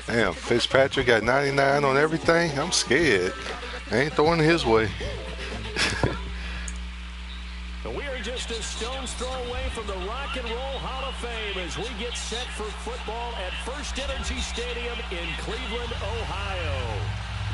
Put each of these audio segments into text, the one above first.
Damn, Fitzpatrick got 99 on everything. I'm scared. I ain't throwing his way. We are just a stone's throw away from the Rock and Roll Hall of Fame as we get set for football at First Energy Stadium in Cleveland, Ohio.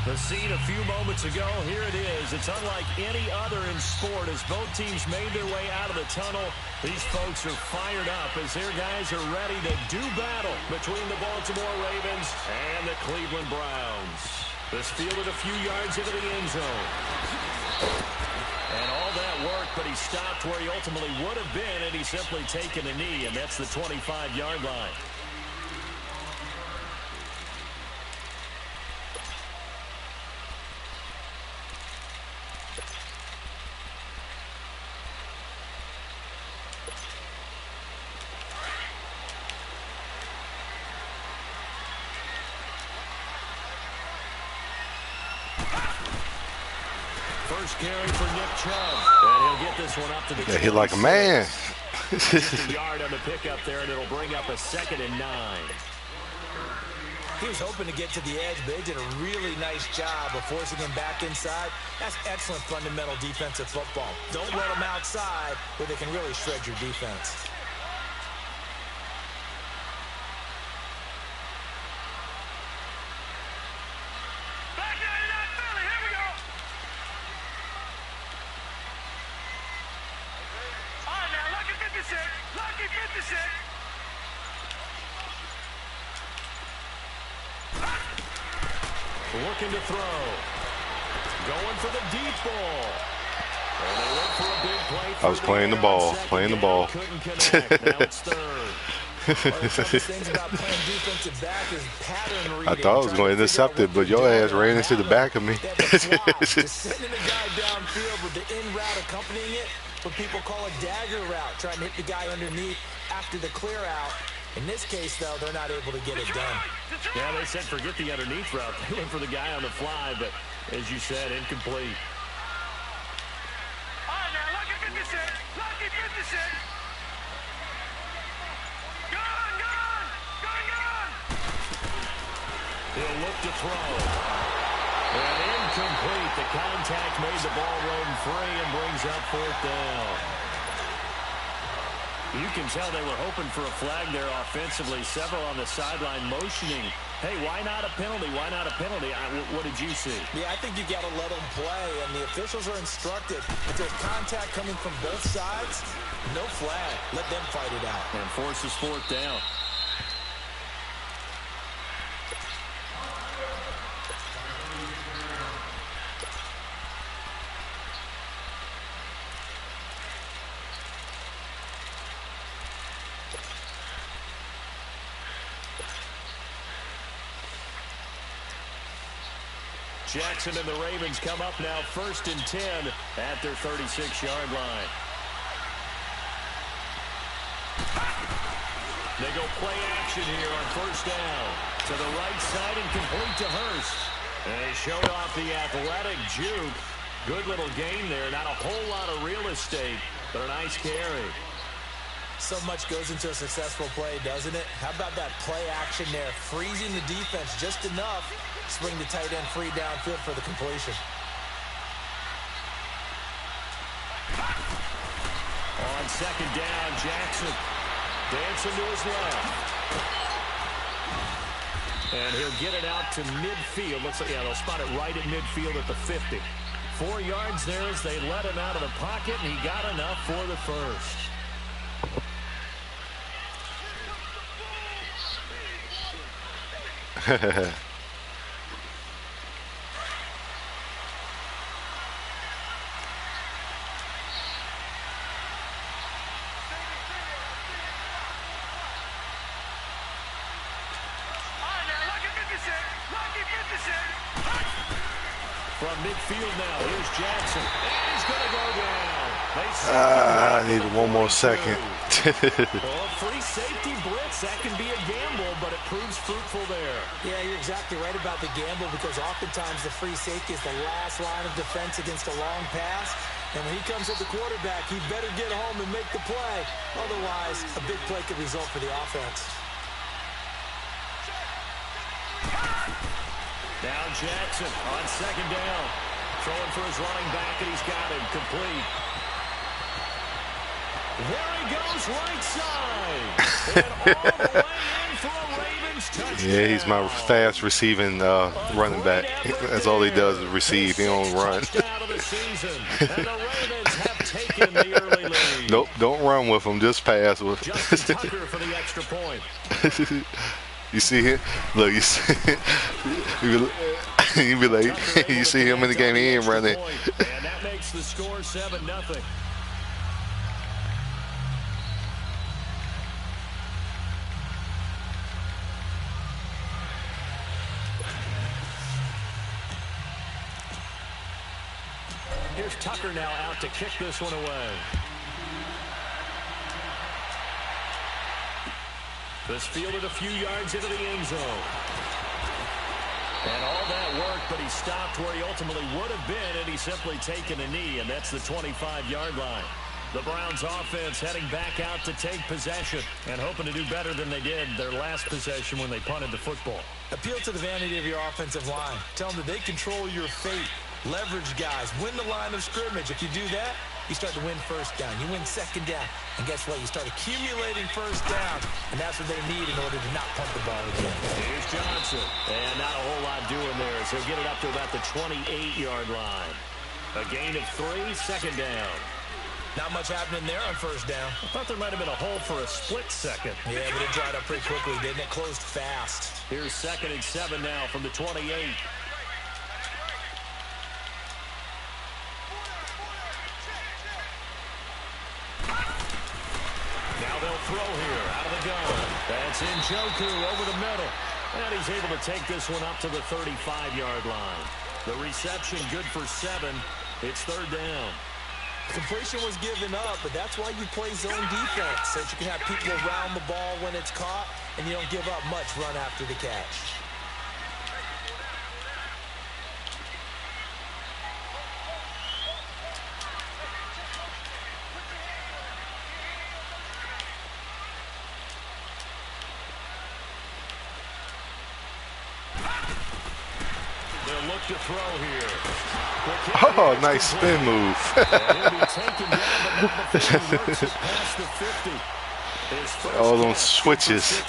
The scene a few moments ago, here it is. It's unlike any other in sport as both teams made their way out of the tunnel. These folks are fired up as their guys are ready to do battle between the Baltimore Ravens and the Cleveland Browns. This fielded a few yards into the end zone. And all that work, but he stopped where he ultimately would have been had he simply taken a knee, and that's the 25-yard line. First carry for Nick Chubb, and he'll get this one up to the 26. Hit like a man. A yard on the pickup there, and it'll bring up a 2nd and 9. He was hoping to get to the edge, but they did a really nice job of forcing him back inside. That's excellent fundamental defensive football. Don't let him outside where they can really shred your defense. Looking to throw. Going for the deep ball. And they went for a big play. I was playing the ball. Playing the ball. Couldn't connect. Now it's third. I thought I was going to intercept it, but your ass ran into the back of me. Sending a guy downfield with the in route accompanying it, what people call a dagger route, trying to hit the guy underneath after the clear out. In this case, though, they're not able to get it done. Yeah, they said forget the underneath route. They went for the guy on the fly, but as you said, incomplete. All right, now, lucky 56. Lucky 56. Gone. He'll look to throw. And incomplete. The contact made the ball roam free and brings up 4th down. You can tell they were hoping for a flag there offensively. Several on the sideline motioning. Hey, why not a penalty? Why not a penalty? What did you see? Yeah, I think you got to let them play, and the officials are instructed. If there's contact coming from both sides, no flag. Let them fight it out. And forces 4th down. Jackson and the Ravens come up now 1st and 10 at their 36-yard line. They go play action here on 1st down. To the right side and complete to Hurst. And they showed off the athletic juke. Good little gain there. Not a whole lot of real estate, but a nice carry. So much goes into a successful play, doesn't it? How about that play action there? Freezing the defense just enough. Swing the tight end free downfield for the completion. On 2nd down, Jackson dancing to his left. And he'll get it out to midfield. Looks like, yeah, they'll spot it right at midfield at the 50. 4 yards there as they let him out of the pocket, and he got enough for the first. From midfield now, here's Jackson. And he's going to go down. I need one more second. Well, a free safety blitz, that can be a gamble, but it proves fruitful there. Yeah, you're exactly right about the gamble because oftentimes the free safety is the last line of defense against a long pass. And when he comes at the quarterback, he better get home and make the play. Otherwise, a big play could result for the offense. Now Jackson on second down. Throwing for his running back, and he's got him complete. There he goes, right side. And all the way in for a Ravens touchdown. Yeah, he's my fast receiving running back. That's all he does is receive. He don't run. Nope, don't run with him. Just pass with him. Justin Tucker for the extra point. You see him? Look, you see, you be like, you see him in the game, he ain't running. And that makes the score 7-0. Here's Tucker now out to kick this one away. This fielded a few yards into the end zone. And all that work, but he stopped where he ultimately would have been, and he's simply taken a knee, and that's the 25-yard line. The Browns offense heading back out to take possession and hoping to do better than they did their last possession when they punted the football. Appeal to the vanity of your offensive line. Tell them that they control your fate. Leverage guys. Win the line of scrimmage. If you do that, you start to win first down. You win second down. And guess what? You start accumulating first down. And that's what they need in order to not punt the ball again. Here's Johnson. And not a whole lot doing there as he'll get it up to about the 28-yard line. A gain of 3, second down. Not much happening there on first down. I thought there might have been a hole for a split second. Yeah, but it dried up pretty quickly, didn't it? Closed fast. Here's 2nd and 7 now from the 28. Now they'll throw here out of the gun. That's Njoku over the middle. And he's able to take this one up to the 35-yard line. The reception good for 7. It's 3rd down. Completion was given up, but that's why you play zone defense, so that you can have people around the ball when it's caught, and you don't give up much run after the catch. They'll look to throw here. Oh, nice spin move. All those switches.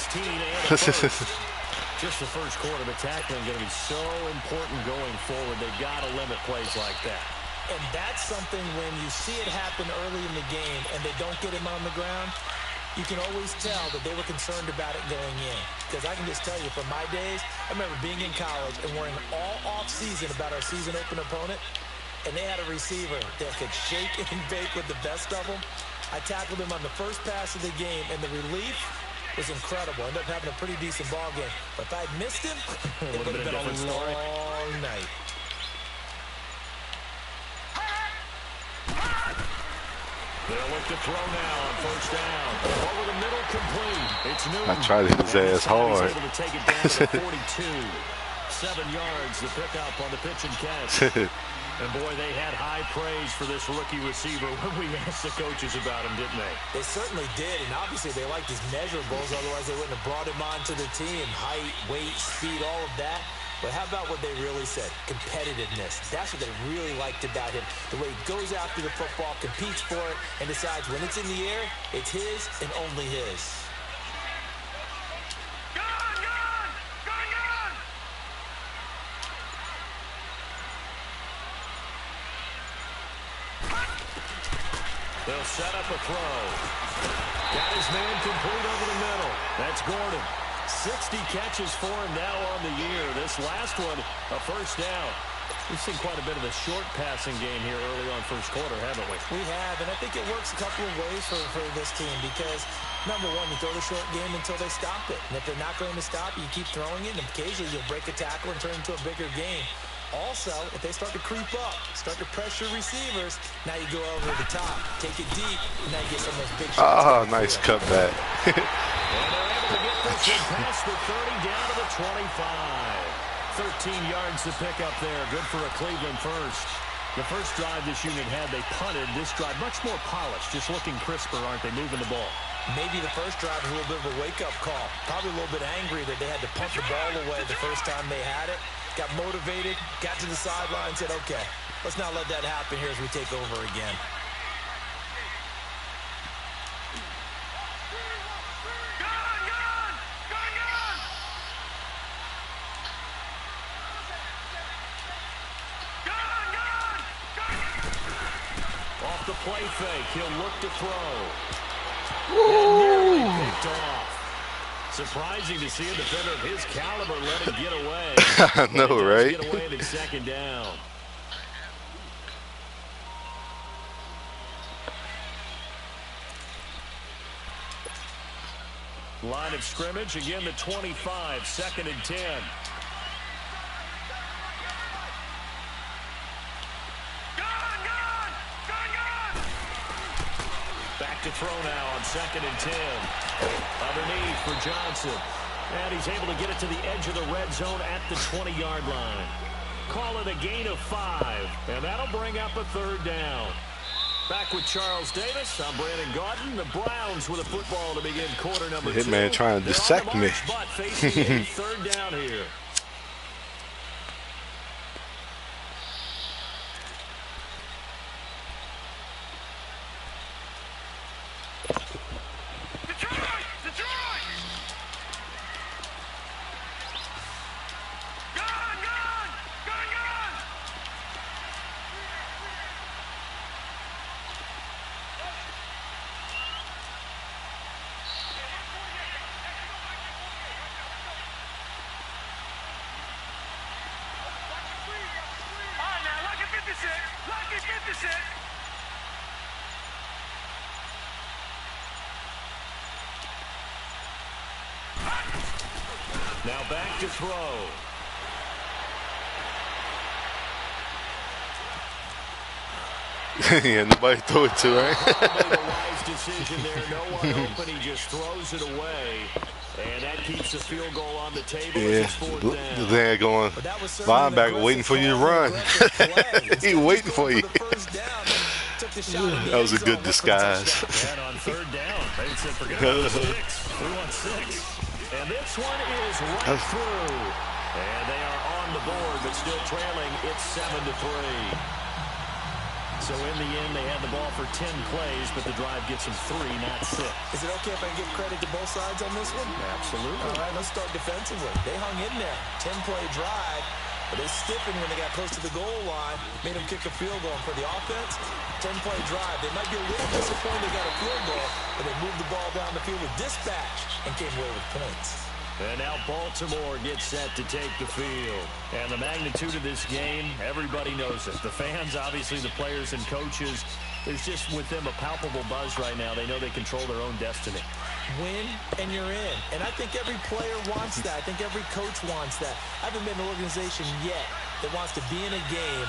Just the first quarter, but tackling going to be so important going forward. They've got to limit plays like that. And that's something when you see it happen early in the game and they don't get him on the ground, you can always tell that they were concerned about it going in. Because I can just tell you, from my days, I remember being in college and worrying all off-season about our season open opponent, and they had a receiver that could shake and bake with the best of them. I tackled him on the first pass of the game, and the relief was incredible. I ended up having a pretty decent ball game. But if I'd missed him, it would have been a long night. They'll look to throw now on first down. Over the middle, complete. It's Newton. I tried to hit his ass hard. He's able to take it down to 42. 7 yards, the pickup on the pitch and catch. And boy, they had high praise for this rookie receiver when we asked the coaches about him, didn't they? They certainly did, and obviously they liked his measurables, otherwise they wouldn't have brought him onto the team. Height, weight, speed, all of that. But how about what they really said? Competitiveness. That's what they really liked about him. The way he goes after the football, competes for it, and decides when it's in the air, it's his and only his. They'll set up a throw. Got his man complete over the middle. That's Gordon. 60 catches for him now on the year. This last one, a first down. We've seen quite a bit of a short passing game here early on first quarter, haven't we? We have, and I think it works a couple of ways for this team because, number one, you throw the short game until they stop it. And if they're not going to stop it, you keep throwing it, and occasionally you'll break a tackle and turn it into a bigger game. Also, if they start to creep up, start to pressure receivers, now you go over the top, take it deep, and now you get some of those big shots. Ah, nice cutback. And they're able to get this one past the 30 down to the 25. 13 yards to pick up there. Good for a Cleveland first. The first drive this unit had, they punted. This drive, much more polished, just looking crisper, aren't they, moving the ball? Maybe the first drive was a little bit of a wake-up call. Probably a little bit angry that they had to punt the ball away the first time they had it. Got motivated, got to the sideline, said, okay, let's not let that happen here as we take over again. Off the play fake, he'll look to throw. And nearly picked off. Surprising to see a defender of his caliber let him get away. I know, right? Get away in second down. Line of scrimmage, again the 25, 2nd and 10. Back to throw now on 2nd and 10. Underneath for Johnson. And he's able to get it to the edge of the red zone at the 20-yard line. Call it a gain of 5. And that'll bring up a 3rd down. Back with Charles Davis. I'm Brandon Gaudin. The Browns with a football to begin quarter number 2. Hitman trying to dissect me. But facing a 3rd down here. Now back to throw. Yeah, nobody threw it to, right? Made a wise decision there. No one open. He just throws it away. And that keeps the field goal on the table. Yeah, they're going linebacker waiting for you to run. He waiting for you. That was a good disguise. And on 3rd down, they said forget about 6. We want 6. And this one is right through. And they are on the board, but still trailing. It's 7-3. So in the end, they had the ball for 10 plays, but the drive gets them 3, not 6. Is it okay if I give credit to both sides on this one? Absolutely. All right, let's start defensively. They hung in there. 10-play drive, but they stiffened when they got close to the goal line, made them kick a field goal. And for the offense, 10-play drive. They might be a little disappointed they got a field goal, but they moved the ball down the field with dispatch and came away with points. And now Baltimore gets set to take the field. And the magnitude of this game, everybody knows it. The fans, obviously the players and coaches, there's just with them a palpable buzz right now. They know they control their own destiny. Win and you're in. And I think every player wants that. I think every coach wants that. I haven't been an organization yet that wants to be in a game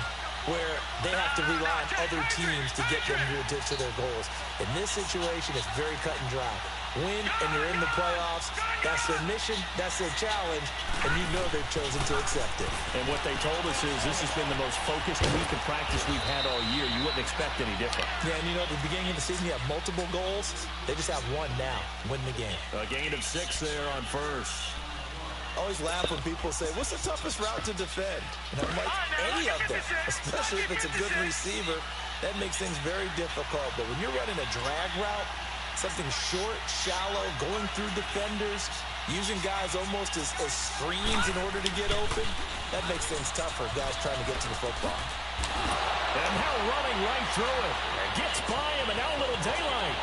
where they have to rely on other teams to get them to their goals. In this situation, it's very cut and dry. Win and you're in the playoffs. That's their mission. That's their challenge. And you know they've chosen to accept it. And what they told us is this has been the most focused week of practice we've had all year. You wouldn't expect any different. Yeah, and you know, at the beginning of the season, you have multiple goals. They just have one now. Win the game. A gain of 6 there on 1st. I always laugh when people say, what's the toughest route to defend? And I'm like, any of them, especially if it's a good receiver. That makes things very difficult. But when you're running a drag route, something short, shallow, going through defenders, using guys almost as screens in order to get open, that makes things tough for guys trying to get to the football. And now running right through it. Gets by him, and now a little daylight.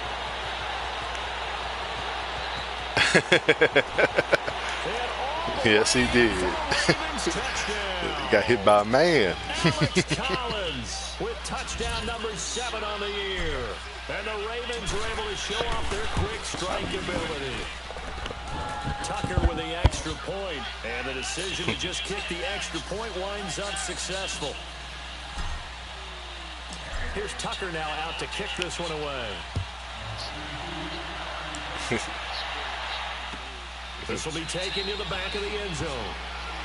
Yes, he did. He got hit by a man. Alex Collins with touchdown number 7 on the year. And the Ravens were able to show off their quick strike ability. Tucker with the extra point. And the decision to just kick the extra point winds up successful. Here's Tucker now out to kick this one away. This will be taken to the back of the end zone.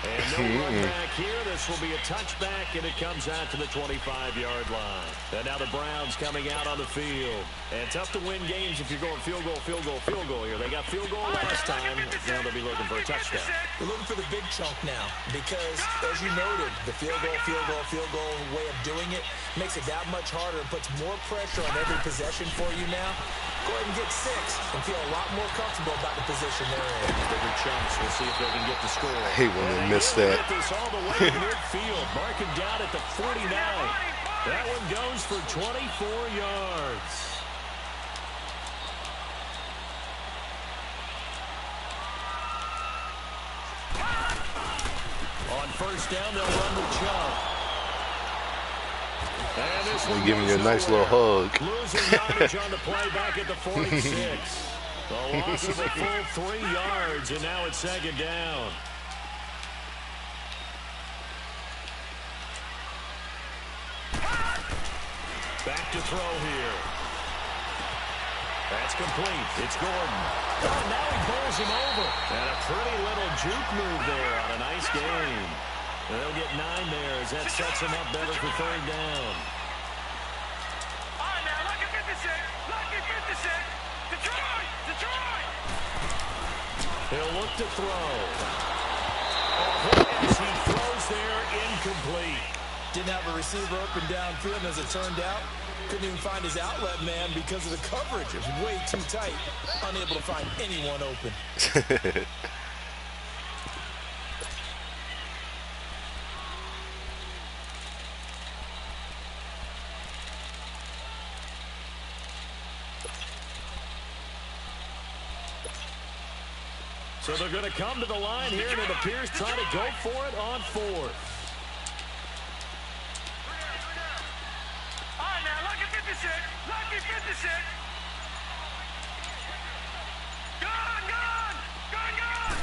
And no run back here. This will be a touchback, and it comes out to the 25-yard line. And now the Browns coming out on the field. And tough to win games if you're going field goal, field goal, field goal here. They got field goal last time. Now they'll be looking for a touchdown. They're looking for the big chunk now because, as you noted, the field goal way of doing it makes it that much harder and puts more pressure on every possession for you now. Go ahead and get 6 and feel a lot more comfortable about the position they're in. Bigger chunks. We'll see if they can get the score. I hate when they miss that. This all the way to midfield. Mark him down at the 49. That one goes for 24 yards. On first down, they'll run the chunk. They're giving you a nice little hug. Losing yardage on the play back at the 46. A loss of a full 3 yards, and now it's second down. Back to throw here. That's complete. It's Gordon. Oh, now he bowls him over. And a pretty little juke move there on a nice game. They'll get 9 there as that sets him up better for third down. All right, now, lucky 56. Lucky 56. Detroit! Detroit! He'll look to throw. As he throws there, incomplete. Didn't have a receiver open downfield, and as it turned out, couldn't even find his outlet man because of the coverage. It was way too tight. Unable to find anyone open. So they're going to come to the line here, and it appears trying to go for it on 4th. All right, now, lucky 56. Lucky 56. Gone, gone! Gone, gone!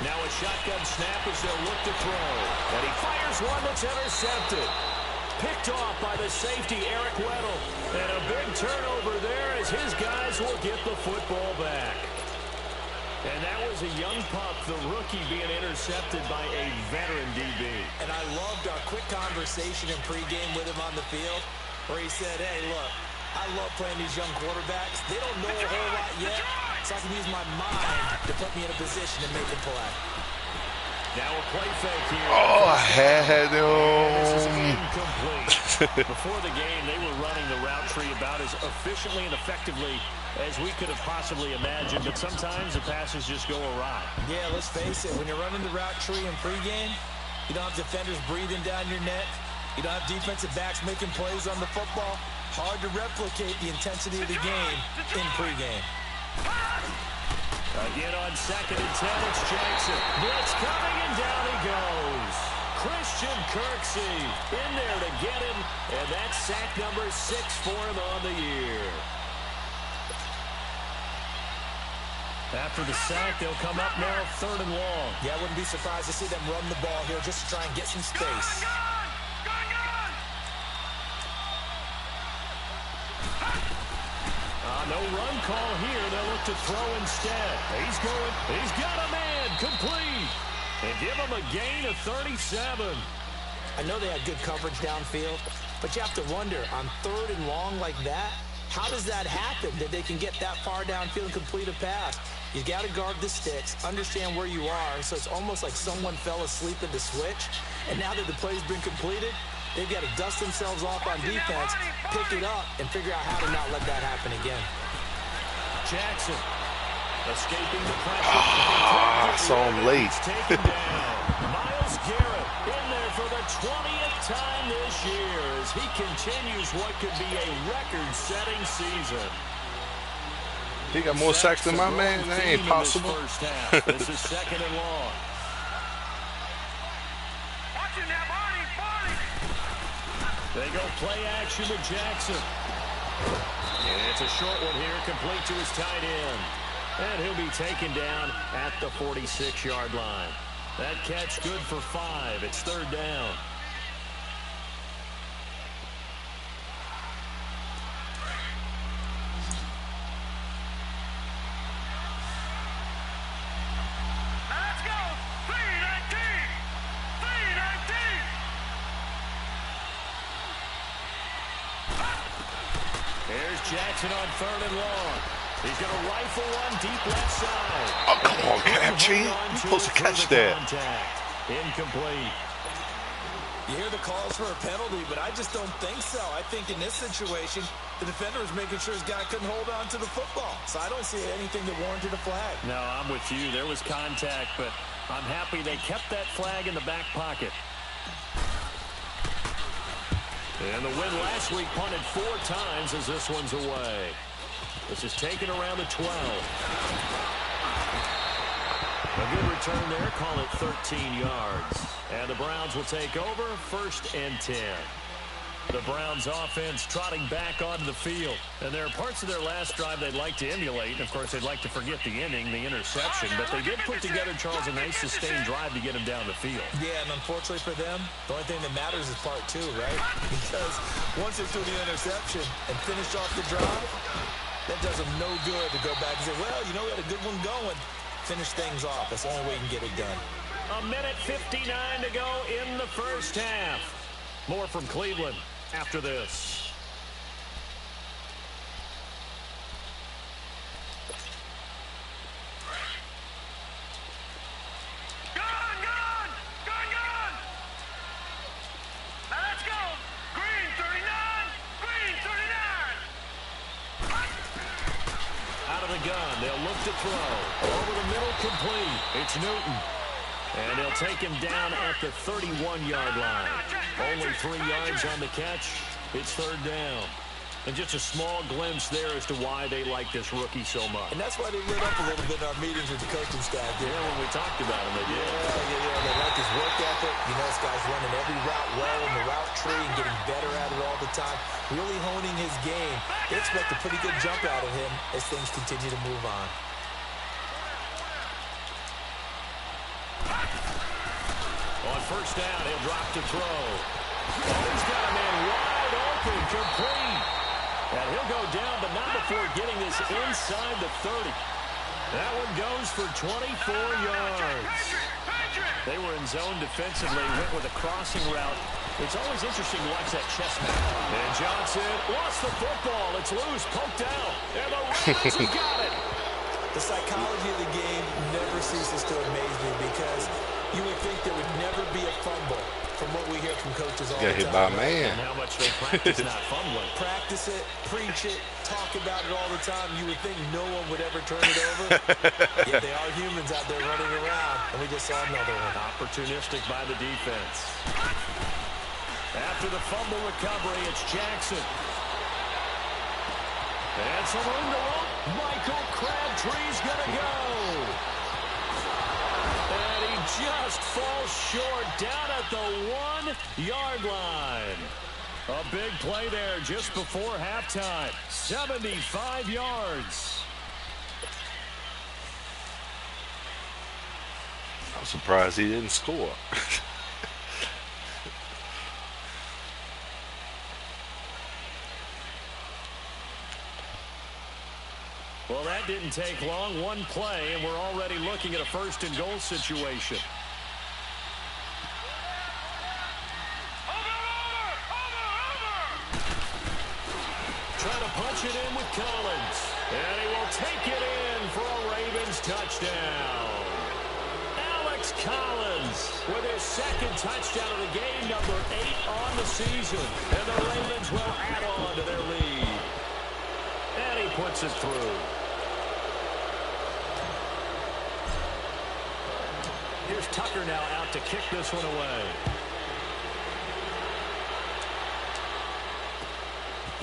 Now a shotgun snap as they'll look to throw. And he fires one that's intercepted. Picked off by the safety, Eric Weddle. And a big turnover there as his guys will get the football back. And that was a young pup, the rookie, being intercepted by a veteran DB. And I loved our quick conversation in pregame with him on the field where he said, hey, look, I love playing these young quarterbacks. They don't know a whole lot yet, so I can use my mind to put me in a position to make a play. Now a play fake here. Oh, I had This is him. incomplete. Before the game, they were running the route tree about as efficiently and effectively as we could have possibly imagined, but sometimes the passes just go awry. Yeah, let's face it, when you're running the route tree in pregame, you don't have defenders breathing down your neck. You don't have defensive backs making plays on the football. Hard to replicate the intensity of the game in pregame. Again on 2nd and 10, it's Jackson. Blitz coming, and down he goes. Christian Kirksey in there to get him, and that's sack number 6 for him on the year. After the sack, they'll come up now 3rd and long. Yeah, I wouldn't be surprised to see them run the ball here just to try and get some space. No run call here. They'll look to throw instead. He's going. He's got a man. Complete. And give him a gain of 37. I know they had good coverage downfield, but you have to wonder, on 3rd and long like that, how does that happen that they can get that far downfield and complete a pass? You got to guard the sticks, understand where you are, so it's almost like someone fell asleep at the switch, and now that the play's been completed, they've got to dust themselves off on defense, pick it up, and figure out how to not let that happen again. Jackson escaping the pressure. I saw him late. Taken down. Myles Garrett in there for the 20th time this year as he continues what could be a record-setting season. He got more sacks than my man. That ain't possible. First half. This is 2nd and long. Watch it now, Barney, Barney. They go play action with Jackson. And it's a short one here, complete to his tight end. And he'll be taken down at the 46-yard line. That catch good for 5. It's 3rd down. Let's go. 3, Jackson on 3rd and long. He's going to rifle one deep left side. Oh, come on, Captain. You're supposed to catch that. Incomplete. You hear the calls for a penalty, but I just don't think so. I think in this situation, the defender was making sure his guy couldn't hold on to the football. So I don't see anything that warranted a flag. No, I'm with you. There was contact, but I'm happy they kept that flag in the back pocket. And the win last week punted 4 times as this one's away. This is taken around the 12. A good return there. Call it 13 yards. And the Browns will take over 1st and 10. The Browns offense trotting back onto the field. And there are parts of their last drive they'd like to emulate. And, of course, they'd like to forget the inning, the interception. But they did put together, Charles, a nice sustained drive to get him down the field. Yeah, and unfortunately for them, the only thing that matters is part 2, right? Because once they threw the interception and finished off the drive, that does them no good to go back and say, well, you know, we had a good one going. Finish things off. That's the only way you can get it done. A minute 59 to go in the first half. More from Cleveland after this. Gone, gone! Gone, gone! Now let's go! Green 39! Green 39! Out of the gun, they'll look to throw. Over the middle, complete. It's Newton. And they'll take him down at the 31-yard line. Only 3 yards on the catch. It's 3rd down. And just a small glimpse there as to why they like this rookie so much. And that's why they lit up a little bit in our meetings with the coaching staff. Yeah, when we talked about him, they did. Yeah. They like his work ethic. You know, this guy's running every route well in the route tree and getting better at it all the time. Really honing his game. They expect a pretty good jump out of him as things continue to move on. On 1st down, he'll drop to throw. Oh, he's got a man wide open, complete. And he'll go down, but not before getting this inside the 30. That one goes for 24 yards. They were in zone defensively, went with a crossing route. It's always interesting to watch that chess match. And Johnson lost the football. It's loose, poked out. And the Ravens have got it. The psychology of the game never ceases to amaze me because you would think there would never be a fumble from what we hear from coaches all the time. Got hit by a man. And how much they practice not fumbling. Practice it, preach it, talk about it all the time. You would think no one would ever turn it over. Yet they are humans out there running around, and we just saw another one. Opportunistic by the defense. After the fumble recovery, it's Jackson. And some room to run. Michael Crabtree's going to go. And he just falls short down at the 1-yard line. A big play there just before halftime. 75 yards. I'm surprised he didn't score. Well, that didn't take long. One play, and we're already looking at a 1st and goal situation. Trying to punch it in with Collins. And he will take it in for a Ravens touchdown. Alex Collins with his 2nd touchdown of the game, number 8 on the season. And the Ravens will add on to their lead. And he puts it through. Here's Tucker now out to kick this one away.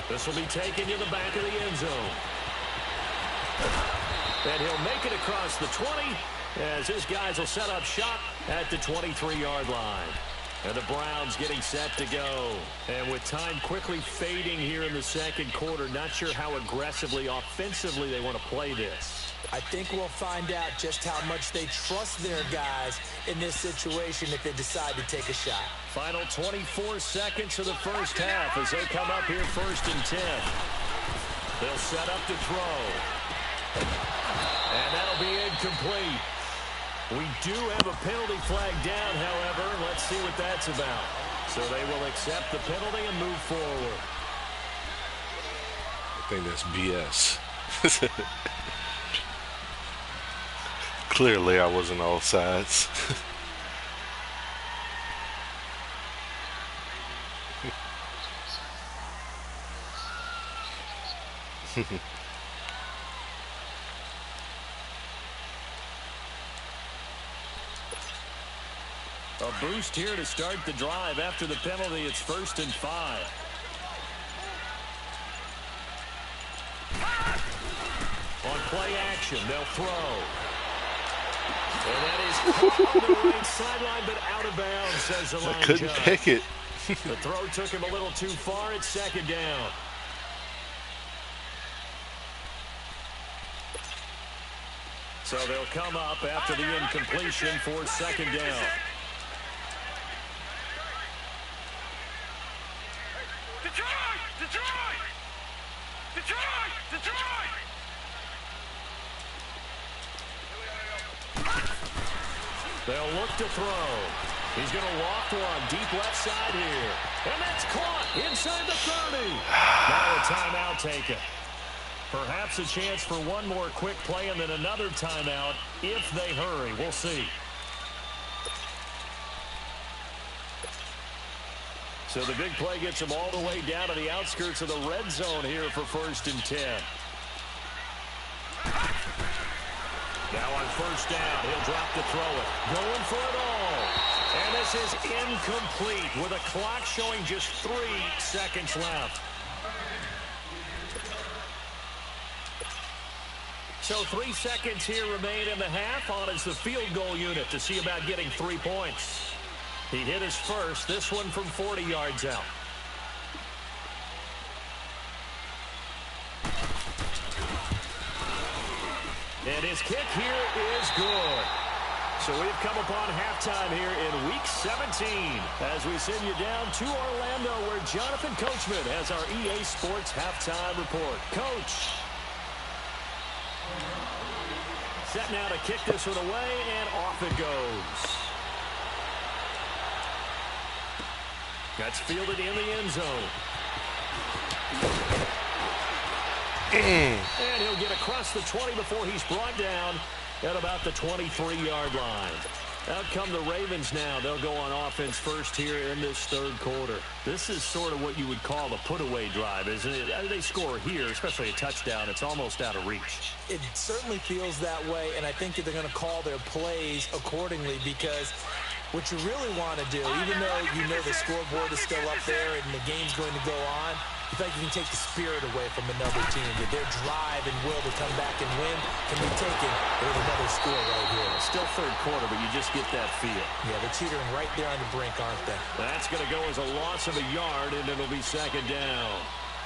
This will be taken to the back of the end zone. And he'll make it across the 20 as his guys will set up shop at the 23-yard line. And the Browns getting set to go. And with time quickly fading here in the 2nd quarter, not sure how aggressively, offensively they want to play this. I think we'll find out just how much they trust their guys in this situation if they decide to take a shot. Final 24 seconds of the first half as they come up here 1st and 10. They'll set up to throw. And that'll be incomplete. We do have a penalty flag down, however. Let's see what that's about. So they will accept the penalty and move forward. think that's BS. Clearly, I wasn't all sides. A boost here to start the drive after the penalty. It's 1st and 5. On play action, they'll throw. And that is caught on the right sideline, but out of bounds, says the line I couldn't judge. pick it. The throw took him a little too far. It's 2nd down. So they'll come up after the incompletion for 2nd down. Detroit! Detroit! Detroit! Detroit! They'll look to throw. He's going to loft one deep left side here. And that's caught inside the 30. Now a timeout taken. Perhaps a chance for one more quick play and then another timeout if they hurry. We'll see. So the big play gets him all the way down to the outskirts of the red zone here for 1st and 10. Now on 1st down, he'll drop to throw it. Going for it all. And this is incomplete with a clock showing just 3 seconds left. So 3 seconds here remain in the half. On is the field goal unit to see about getting 3 points. He hit his first, this one from 40 yards out. And his kick here is good. So we've come upon halftime here in Week 17 as we send you down to Orlando where Jonathan Coachman has our EA Sports halftime report. Coach. Set now to kick this one away, and off it goes. That's fielded in the end zone. And he'll get across the 20 before he's brought down at about the 23-yard line. Out come the Ravens now. They'll go on offense first here in this 3rd quarter. This is sort of what you would call a put-away drive, isn't it? As they score here, especially a touchdown, it's almost out of reach. It certainly feels that way, and I think that they're going to call their plays accordingly because what you really want to do, even though you know the scoreboard is still up there and the game's going to go on, you think you can take the spirit away from another team, that their drive and will to come back and win can be taken with another score right here. Still 3rd quarter, but you just get that feel. Yeah, they're teetering right there on the brink, aren't they? That's going to go as a loss of a yard, and it'll be 2nd down.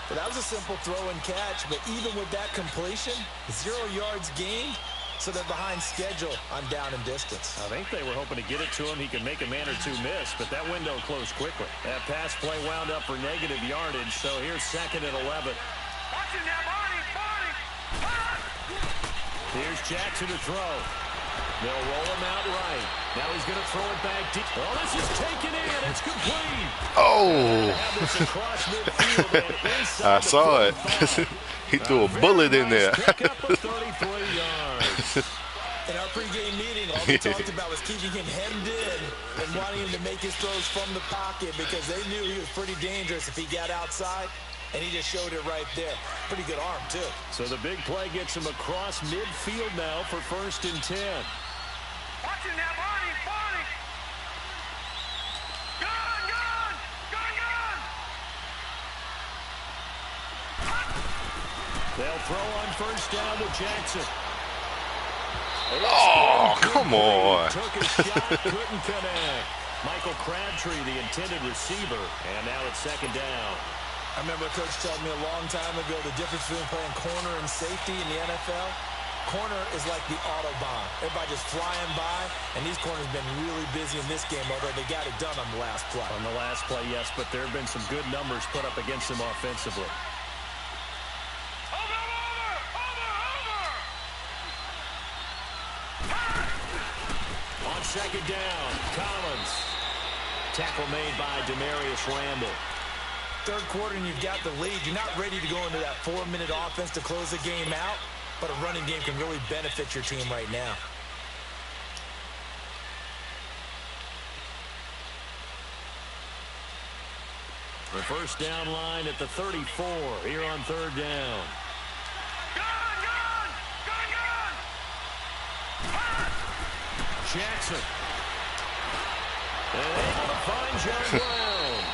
But that was a simple throw and catch, but even with that completion, 0 yards gained, so they're behind schedule on down and distance. I think they were hoping to get it to him. He could make a man or two miss, but that window closed quickly. That pass play wound up for negative yardage, so here's 2nd and 11. Watch it now, Barney! Here's Jackson to throw. They'll roll him out right. Now he's going to throw it back deep. Oh, this is taken in. It's complete. Oh. I saw it. He threw a bullet in there. Pickup of 33 yards. In our pregame meeting, all we talked about was keeping him hemmed in and wanting him to make his throws from the pocket because they knew he was pretty dangerous if he got outside, and he just showed it right there. Pretty good arm, too. So the big play gets him across midfield now for 1st and 10. Watch it now, Barney! Gun! They'll throw on 1st down to Jackson. Oh, come on. Took a shot, couldn't connect. Michael Crabtree, the intended receiver, and now it's 2nd down. I remember a coach told me a long time ago the difference between playing corner and safety in the NFL. Corner is like the Autobahn. Everybody just flying by, and these corners have been really busy in this game, although they got it done on the last play. On the last play, yes, but there have been some good numbers put up against them offensively. On 2nd down, Collins. Tackle made by Demarius Randall. third quarter and you've got the lead. You're not ready to go into that 4-minute offense to close the game out, but a running game can really benefit your team right now. The first down line at the 34 here on third down. Jackson. And able to find John Brown.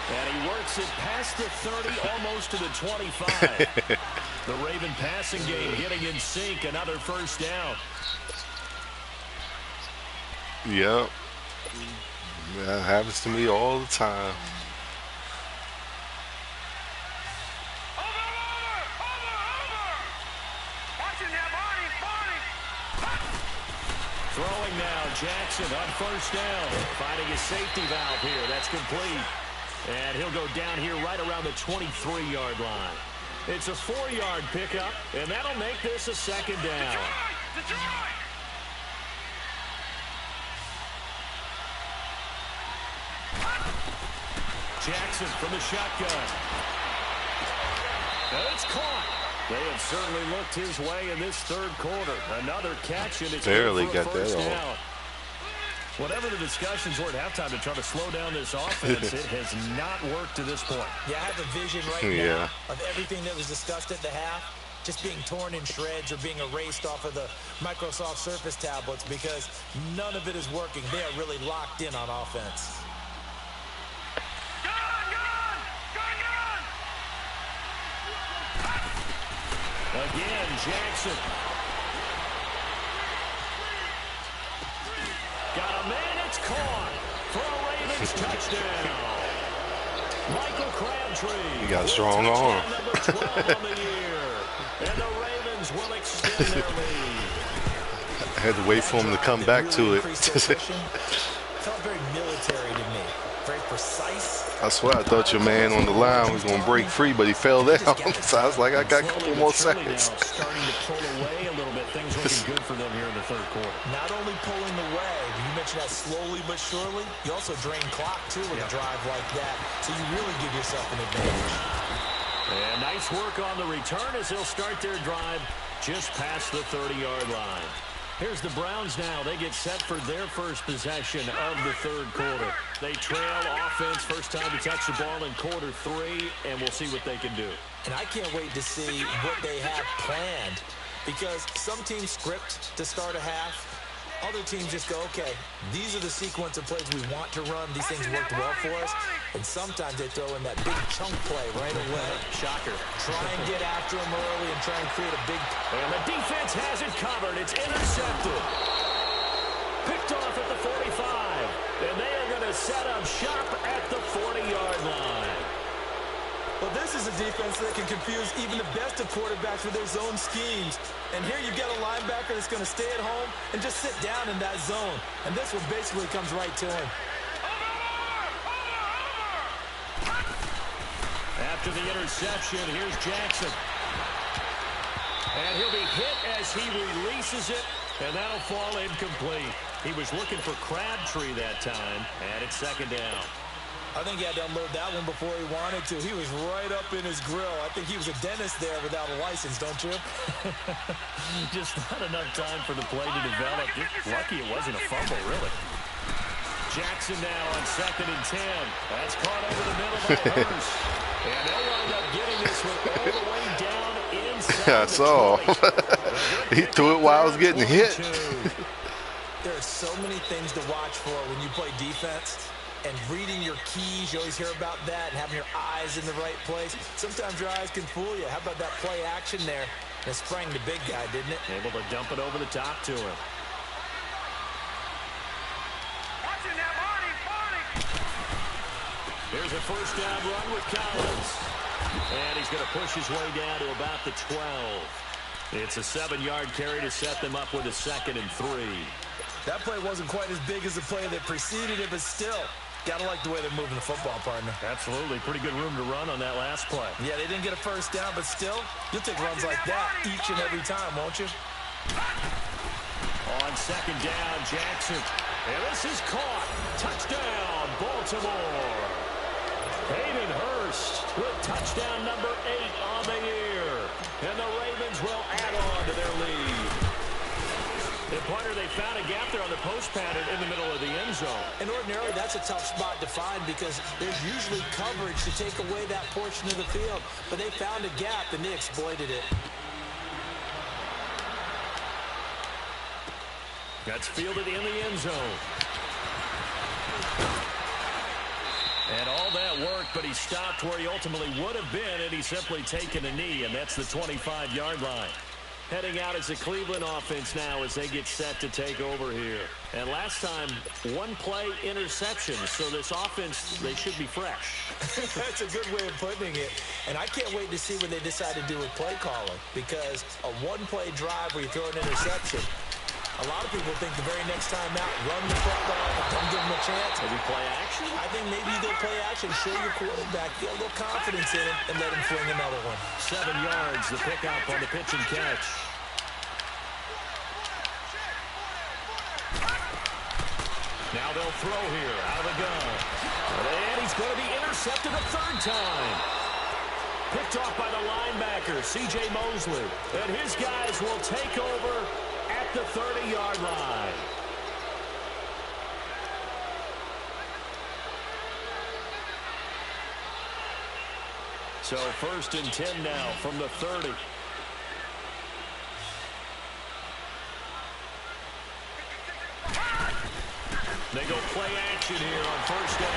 And he works it past the 30, almost to the 25. The Raven passing game getting in sync. Another first down. Yep. That happens to me all the time. Throwing now, Jackson on first down. Finding his safety valve here. That's complete. And he'll go down here right around the 23-yard line. It's a 4-yard pickup, and that'll make this a second down. Jackson from the shotgun. And it's caught. They have certainly looked his way in this third quarter. Another catch, and it's barely good for a got first that down. off. Whatever the discussions were at halftime to try to slow down this offense, it has not worked to this point. Yeah, I have a vision right now of everything that was discussed at the half just being torn in shreds or being erased off of the Microsoft Surface tablets because none of it is working. They are really locked in on offense. Again, Jackson. Got a man, it's caught for a Ravens touchdown. Michael Crabtree. He got a strong arm. Number 12 on the year. And the Ravens will extend their lead. I had to wait for him to come back to it. Felt very military to me. Very precise. I swear I thought your man on the line was going to break free, but he fell down. So I was like, I got a couple more seconds. Starting to pull away a little bit. Things looking good for them here in the third quarter. Not only pulling away, you mentioned that slowly but surely, you also drain clock too with a drive like that. So you really give yourself an advantage. And nice work on the return as they'll start their drive just past the 30-yard line. Here's the Browns now. They get set for their first possession of the third quarter. They trail offense, first time to touch the ball in quarter 3, and we'll see what they can do. And I can't wait to see what they have planned because some teams script to start a half. Other teams just go, okay, these are the sequence of plays we want to run. These things worked well for us. And sometimes they throw in that big chunk play right away. Shocker. Try and get after them early and try and create a big... And the defense has it covered. It's intercepted. Picked off at the 45. And they are going to set up shop at the 40-yard line. Well, this is a defense that can confuse even the best of quarterbacks with their zone schemes. And here you've got a linebacker that's going to stay at home and just sit down in that zone. And this one basically comes right to him. After the interception, here's Jackson. And he'll be hit as he releases it, and that'll fall incomplete. He was looking for Crabtree that time, and it's second down. I think he had to unload that one before he wanted to. He was right up in his grill. I think he was a dentist there without a license, don't you? Just not enough time for the play to develop. Just lucky it wasn't a fumble, really. Jackson now on 2nd and 10. That's caught over the middle by Hurst. And they'll wind up getting this one all the way down inside. I saw. He threw it while I was getting hit. There are so many things to watch for when you play defense. And reading your keys, you always hear about that, and having your eyes in the right place. Sometimes your eyes can fool you. How about that play action there? It sprang the big guy, didn't it? Able to dump it over the top to him. Watching that Barney. Here's a first down run with Collins. And he's going to push his way down to about the 12. It's a 7-yard carry to set them up with a 2nd and 3. That play wasn't quite as big as the play that preceded it, but still, gotta like the way they're moving the football, partner. Absolutely. Pretty good room to run on that last play. Yeah, they didn't get a first down, but still, you'll take runs like that each and every time, won't you? On 2nd down, Jackson. And this is caught. Touchdown, Baltimore. Hayden Hurst with touchdown number 8 on the year. And the Ravens will add on to their lead. And partner, they found a gap there on the post pattern in the middle of the end zone. And ordinarily, that's a tough spot to find because there's usually coverage to take away that portion of the field. But they found a gap, and they exploited it. That's fielded in the end zone. And all that work, but he stopped where he ultimately would have been had he simply taken a knee, and that's the 25-yard line. Heading out as a Cleveland offense now as they get set to take over here. And last time, one-play interception, so this offense, they should be fresh. That's a good way of putting it. And I can't wait to see what they decide to do with play calling, because a one-play drive where you throw an interception, a lot of people think the very next time out, run the football, don't give them a chance. Maybe play action? I think maybe you go play action, show your quarterback, get a little confidence in him, and let him fling another one. 7 yards, the pickup on the pitch and catch. Now they'll throw here, out of the gun. And he's going to be intercepted a third time. Picked off by the linebacker, C.J. Mosley. And his guys will take over at the 30-yard line. So 1st and 10 now from the 30. They go play action here on 1st down.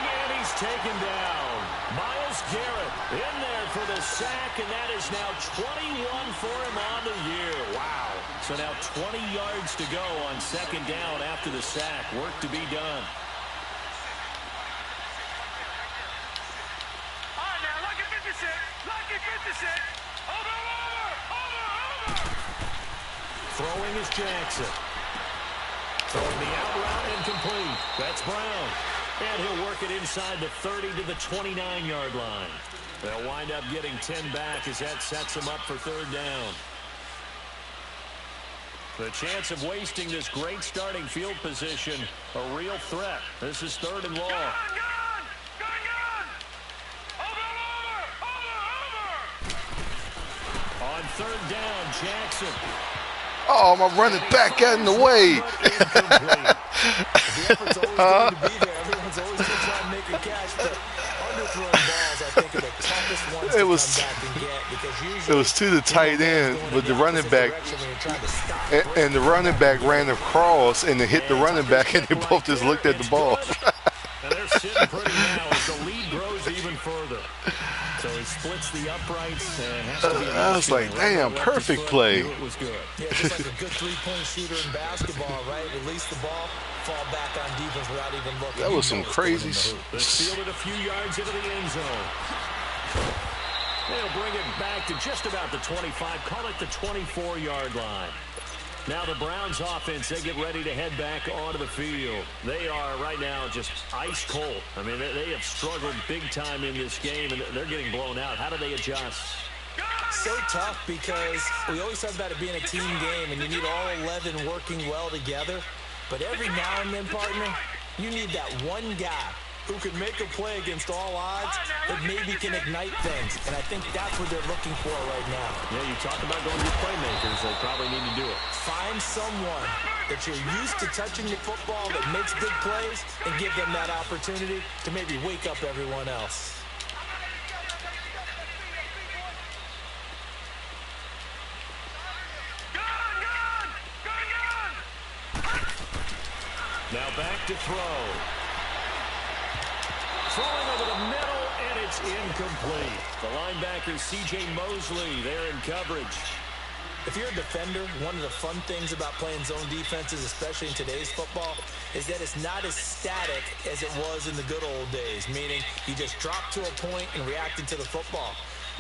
And he's taken down. Myles Garrett in there for the sack, and that is now 21 for him on the year. Wow. So now 20 yards to go on 2nd down after the sack. Work to be done. All right, now, lucky 56. Lucky 56. Over. Throwing is Jackson. Throwing the out route incomplete. That's Brown. And he'll work it inside the 30 to the 29-yard line. They'll wind up getting 10 back as that sets them up for 3rd down. The chance of wasting this great starting field position, a real threat. This is 3rd and long. Gun! Over! On 3rd down, Jackson. Oh, my running back got in the way. The effort's always going to be there. Everyone's always going to try and make a catch, but underthrown balls, I think, are the toughest ones to come back and get, because usually it was to the tight end, but the running back, and the running back ran across and it hit the running back, and they both just looked at the ball. And they're sitting pretty now as the lead grows even further. So he splits the uprights and has to be I was like, damn, perfect play. it was good. Yeah, just like a good three-point shooter in basketball, right? Release the ball, fall back on defense without even looking. That was some crazy It's fielded a few yards into the end zone. They'll bring it back to just about the 25, call it the 24-yard line. Now the Browns offense, they get ready to head back onto the field. They are right now just ice cold. I mean, they have struggled big time in this game, and they're getting blown out. How do they adjust? So tough, because we always talk about it being a team game, and you need all 11 working well together. But every now and then, partner, you need that one guy who can make a play against all odds that maybe can ignite things. And I think that's what they're looking for right now. Yeah, you talk about going to playmakers. They probably need to do it. Find someone that you're used to touching the football that makes big plays and give them that opportunity to maybe wake up everyone else. Now back to throw. Throwing over the middle, and it's incomplete. The linebacker, C.J. Mosley, there in coverage. If you're a defender, one of the fun things about playing zone defenses, especially in today's football, is that it's not as static as it was in the good old days, meaning you just drop to a point and reacted to the football.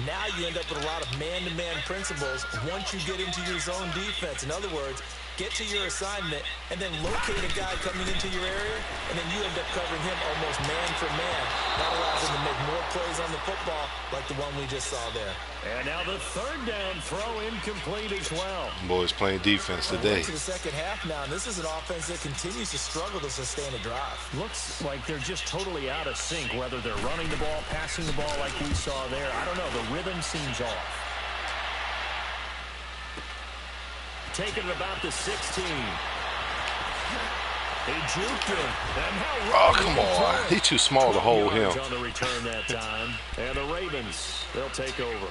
Now you end up with a lot of man-to-man principles once you get into your zone defense. In other words, get to your assignment, and then locate a guy coming into your area, and then you end up covering him almost man for man. That allows him to make more plays on the football like the one we just saw there. And now the third down throw incomplete as well. Boys playing defense today. To the second half now, and this is an offense that continues to struggle to sustain a drive. Looks like they're just totally out of sync, whether they're running the ball, passing the ball like we saw there. I don't know. The rhythm seems off. Taking it about the 16. He juked him. Oh, come on. He's too small to hold him. On the return that time. And the Ravens, they'll take over.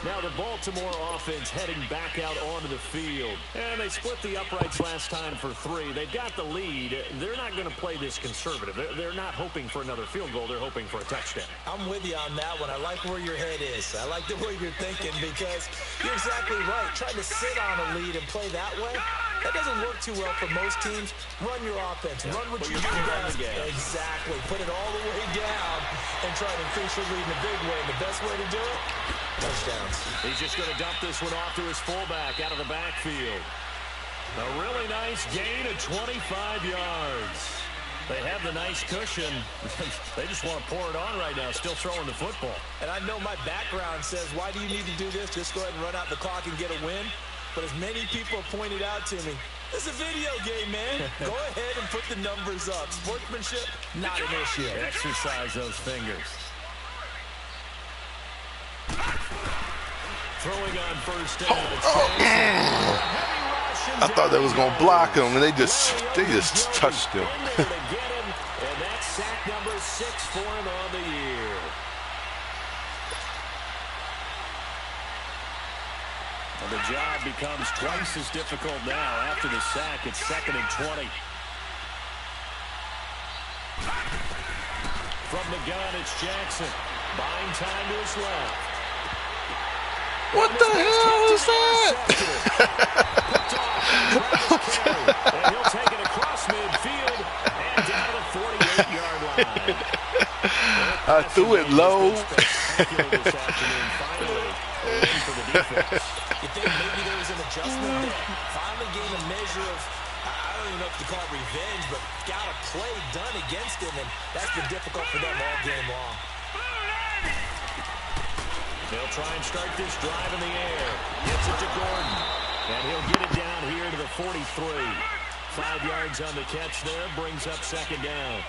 Now the Baltimore offense heading back out onto the field. And they split the uprights last time for 3. They've got the lead. They're not going to play this conservative. They're not hoping for another field goal. They're hoping for a touchdown. I'm with you on that one. I like where your head is. I like the way you're thinking because you're exactly right. Trying to sit on a lead and play that way, that doesn't work too well for most teams. Run your offense. Yeah. Run what you do best. Exactly. Put it all the way down and try to increase your lead in a big way. And the best way to do it, touchdowns. He's just going to dump this one off to his fullback out of the backfield. A really nice gain of 25 yards. They have the nice cushion. They just want to pour it on right now, still throwing the football. And I know my background says, why do you need to do this? Just go ahead and run out the clock and get a win. But as many people have pointed out to me, it's a video game, man. Go ahead and put the numbers up. Sportsmanship, not an issue. Exercise those fingers. Throwing on first down. I thought they was gonna block him, and they just touched him. And that's sack number 6 for him on the year. And the job becomes twice as difficult now after the sack. It's 2nd and 20. From the gun, it's Jackson. Buying time to his left. What the hell is that? And he'll take it across midfield and down to the 48-yard line. I threw it low. You think maybe there was an adjustment there? Finally gained a measure of, I don't even know if you call it revenge, but got a play done against him, and that's been difficult for them all game long. They'll try and start this drive in the air. Gets it to Gordon. And he'll get it down here to the 43. 5 yards on the catch there. Brings up 2nd down.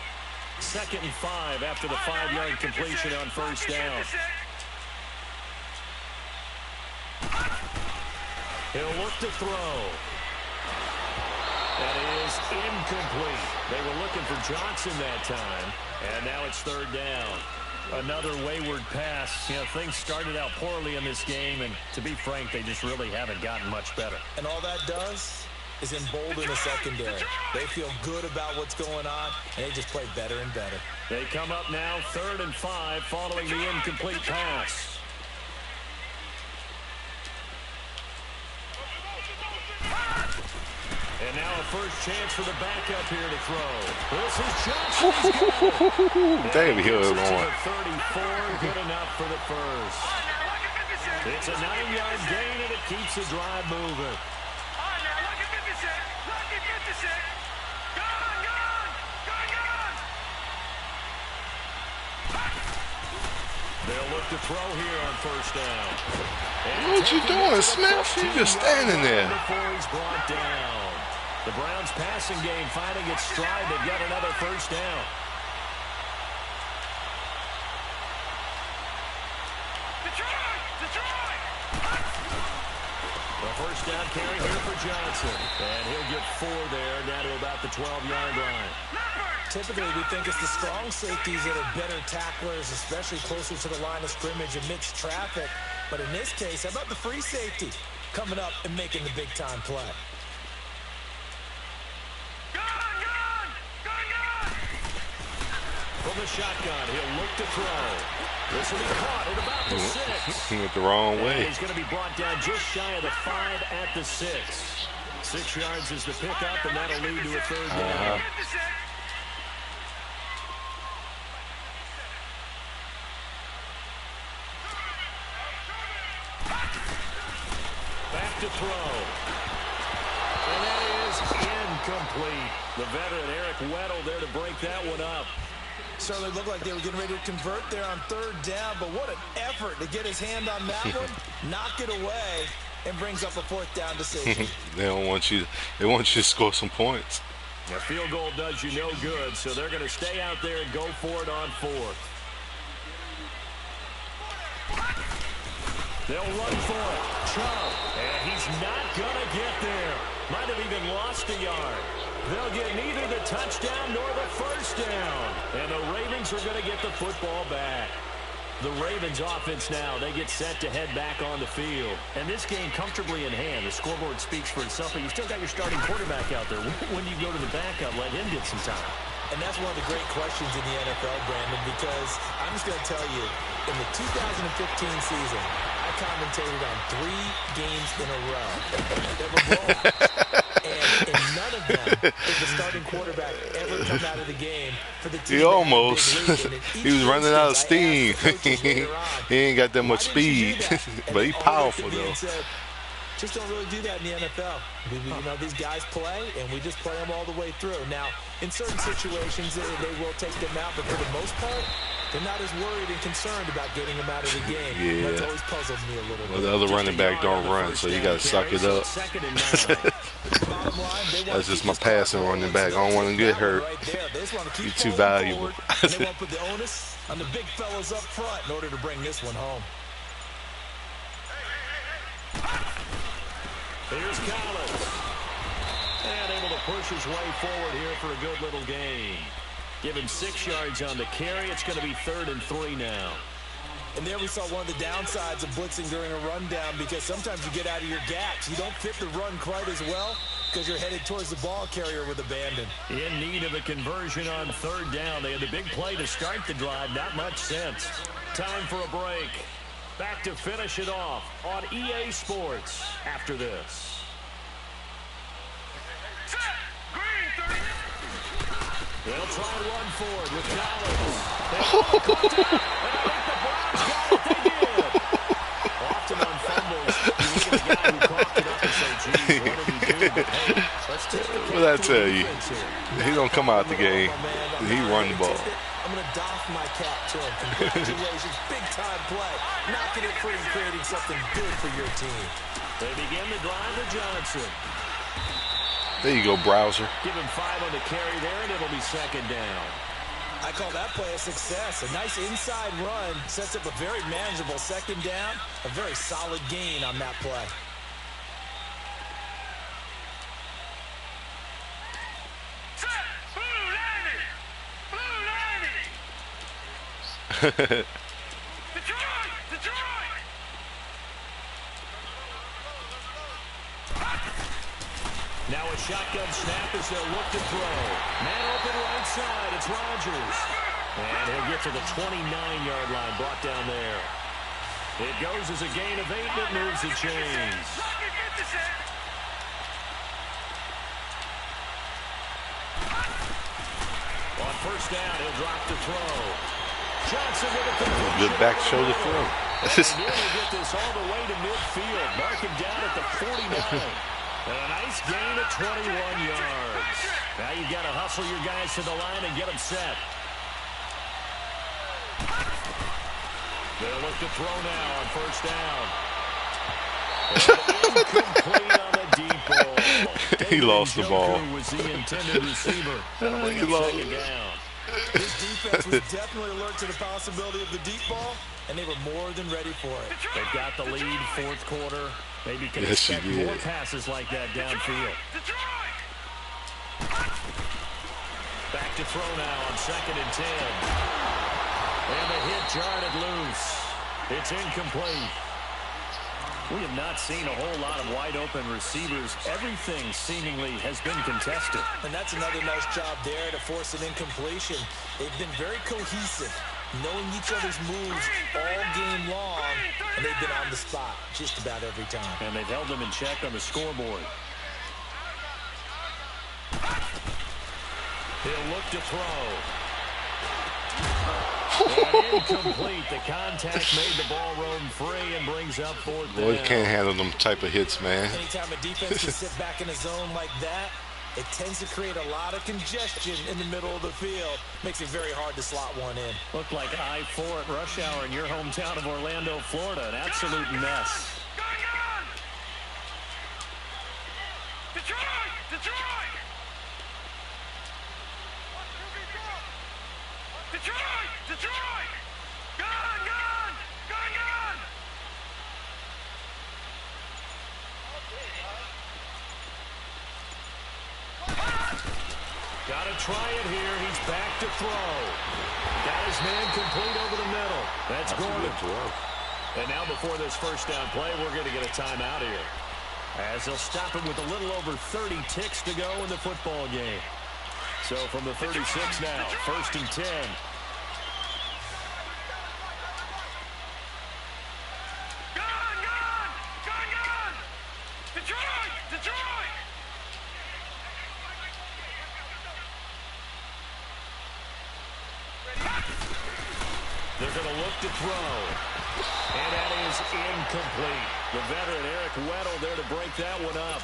2nd and 5 after the 5-yard completion on first down. He'll look to throw. That is incomplete. They were looking for Johnson that time. And now it's 3rd down. Another wayward pass. You know, things started out poorly in this game, and to be frank, they just really haven't gotten much better. And all that does is embolden the secondary. They feel good about what's going on, and they just play better and better. They come up now 3rd and 5 following the incomplete pass. And now a first chance for the backup here to throw. This is Johnson. Damn, he was on. 34, good enough for the first. It's a 9-yard gain, and it keeps the drive moving. They'll look to throw here on first down. And what you doing, Smith? You just standing there. Before he's brought down. The Browns passing game finding its stride. They've got another first down. The first down carry here for Johnson. And he'll get 4 there, down to about the 12-yard line. Typically, we think it's the strong safeties that are better tacklers, especially closer to the line of scrimmage amidst traffic. But in this case, how about the free safety coming up and making the big-time play? From the shotgun, he'll look to throw. This will be caught at about the 6. He went the wrong way. And he's going to be brought down just shy of the 5 at the 6. 6 yards is the pickup, and that'll lead to a 3rd down. Back to throw. And Incomplete. The veteran Eric Weddle there to break that one up. Certainly looked like they were getting ready to convert there on third down, but what an effort to get his hand on that one, knock it away, and brings up a fourth down decision. They want you to score some points. A field goal does you no good, so they're going to stay out there and go for it on fourth. They'll run for it. Chubb, and he's not going to get there. Might have even lost a yard. They'll get neither the touchdown nor the first down. And the Ravens are going to get the football back. The Ravens offense now, they get set to head back on the field. And this game comfortably in hand. The scoreboard speaks for itself, but you still got your starting quarterback out there. When do you go to the backup, let him get some time? And that's one of the great questions in the NFL, Brandon, because I'm just going to tell you, in the 2015 season, I commentated on 3 games in a row that were blowouts. And in none of them did the starting quarterback ever come out of the game for the team. He almost. He was running out of steam. He ain't got that much speed, but he's powerful, though. Just don't really do that in the NFL. You know, these guys play, and we just play them all the way through. Now, in certain situations, they will take them out, but for the most part, they're not as worried and concerned about getting them out of the game. Yeah. That's always puzzled me a little bit. Well, the other running back don't run, so you got to suck it up. That's just my passing running back. I don't want to get hurt. He's too valuable. They won't put the onus on the big fellas up front in order to bring this one home. Here's Collins. And able to push his way forward here for a good little gain. Give him 6 yards on the carry. It's going to be 3rd and 3 now. And there we saw one of the downsides of blitzing during a rundown, because sometimes you get out of your gaps. You don't fit the run quite as well because you're headed towards the ball carrier with abandon. In need of a conversion on 3rd down. They had the big play to start the drive. Not much sense. Time for a break. Back to finish it off on EA Sports after this. They'll try to run forward with Collins. And I think the Browns got it. They did. Often on fumbles, you look at the guy who coughed it up and say, geez, what did he do? But hey, let's take the What did I tell you? He don't come out the game. He run the ball. I'm going to doff my cap to him. Congratulations, big-time play. Knocking it free and creating something good for your team. They begin the drive to Johnson. There you go, Browser. Give him 5 on the carry there, and it'll be 2nd down. I call that play a success. A nice inside run sets up a very manageable 2nd down. A very solid gain on that play. Detroit! Now a shotgun snap as they'll look to throw. Man open right side. It's Rodgers. And he'll get to the 29-yard line, brought down there. It goes as a gain of 8, and it moves the chains. On 1st down, he'll drop the throw. Johnson with a completion. Good back shoulder throw. And he'll get this all the way to midfield. Mark him down at the 49. And a nice gain of 21 yards. Now you've got to hustle your guys to the line and get them set. They'll look to throw now on 1st down. Incomplete on the deep ball. He lost the ball. Was the intended receiver. He lost it. Down. This defense was definitely alert to the possibility of the deep ball, and they were more than ready for it. They've got the lead, 4th quarter. Maybe can Yes, expect you did. more passes like that downfield. Back to throw now on 2nd and 10. And the hit jarred it loose. It's incomplete. We have not seen a whole lot of wide-open receivers. Everything seemingly has been contested. And that's another nice job there to force an incompletion. They've been very cohesive, knowing each other's moves all game long, and they've been on the spot just about every time. And they've held them in check on the scoreboard. He'll look to throw. And incomplete. The contact made the ball roam free and brings up 4th down. Boy, you can't handle them type of hits, man. Anytime a defense can sit back in a zone like that, it tends to create a lot of congestion in the middle of the field. Makes it very hard to slot one in. Looked like I-4 at rush hour in your hometown of Orlando, Florida. An absolute mess. Detroit! Detroit! Detroit! Detroit! Gun! Gun! Gun! Gun! Gotta try it here. He's back to throw. Got his man complete over the middle. That's Gordon. And now before this first down play, we're going to get a timeout here, as they'll stop him with a little over 30 ticks to go in the football game. So from the 36 now, 1st and 10. Gun! Gun! Gun! Gun! Detroit! Detroit! They're going to look to throw. And that is incomplete. The veteran Eric Weddle there to break that one up.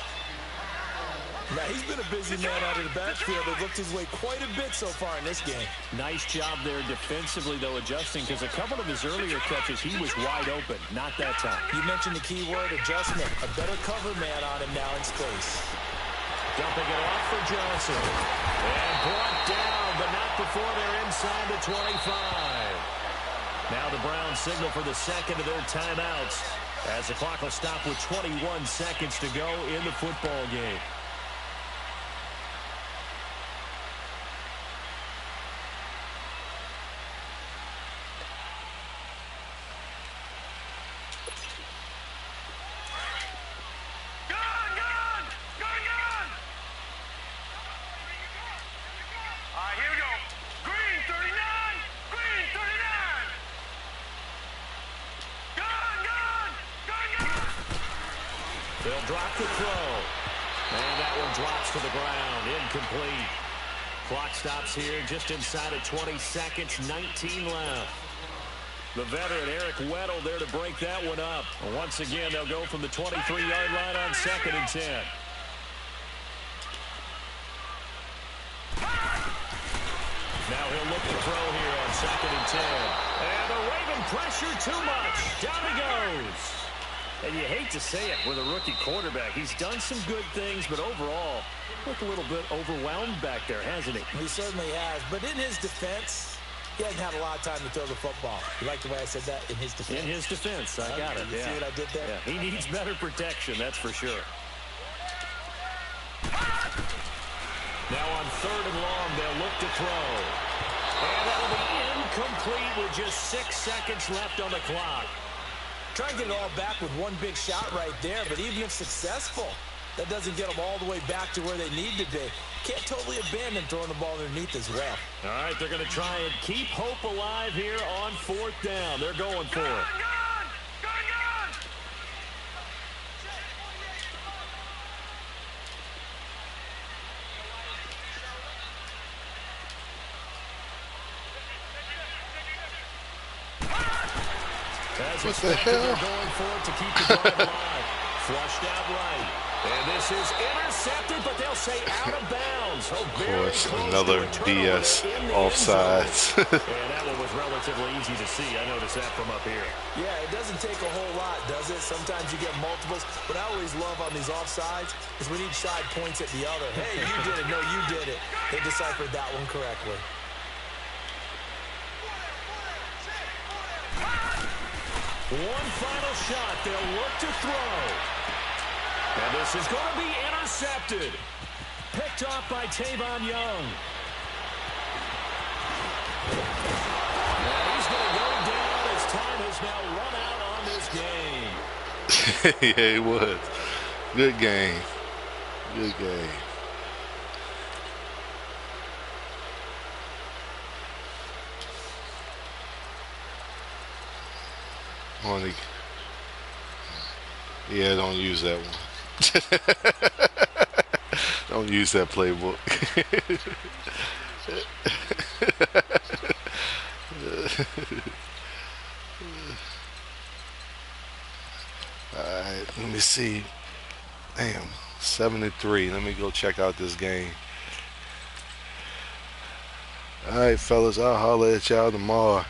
Now, he's been a busy man out of the backfield. They've looked his way quite a bit so far in this game. Nice job there defensively, though, adjusting, because a couple of his earlier catches, he was wide open. Not that time. You mentioned the key word, adjustment. A better cover man on him now in space. Dumping it off for Johnson. And brought down, but not before they're inside the 25. Now the Browns signal for the second of their timeouts, as the clock will stop with 21 seconds to go in the football game. Gun! Gun! Gun! Gun! All right, here we go. Green 39! Green 39! Gun! Gun! Gun! Gun! They'll drop the throw. And that one drops to the ground. Incomplete. Clock stops here just inside of 20 seconds. 19 left. The veteran Eric Weddle there to break that one up. Once again, they'll go from the 23-yard line on 2nd and 10. Now he'll look to throw here on 2nd and 10. And the Raven pressure too much. Down he goes. And you hate to say it with a rookie quarterback. He's done some good things, but overall, looked a little bit overwhelmed back there, hasn't he? He certainly has. But in his defense, he hasn't had a lot of time to throw the football. You like the way I said that? In his defense. In his defense, I got it. You see what I did there? Yeah, he needs better protection, that's for sure. Now on 3rd and long, they'll look to throw. And that'll be incomplete with just 6 seconds left on the clock. Try and get it all back with one big shot right there, but even if successful, that doesn't get them all the way back to where they need to be. Can't totally abandon throwing the ball underneath as well. All right, they're going to try and keep hope alive here on 4th down. They're going for it. Gun! Gun! Gun! As What the expected, hell? they're going for it to keep the drive alive. Flushed out right. And this is intercepted, but they'll say out of bounds. Oh, Of very course, close another to a turnover BS in the end offsides. zone. And that one was relatively easy to see. I noticed that from up here. Yeah, it doesn't take a whole lot, does it? Sometimes you get multiples. What I always love on these offsides is when each side points at the other. Hey, you did it. No, you did it. They deciphered that one correctly. One final shot. They'll look to throw. And this is going to be intercepted. Picked off by Tavon Young. And he's going to go down as time has now run out on this game. Yeah, it was. Good game. Good game. Only, yeah, don't use that one. Don't use that playbook. Alright, let me see. Damn, 7-3. Let me go check out this game. All right, fellas, I'll holler at y'all tomorrow.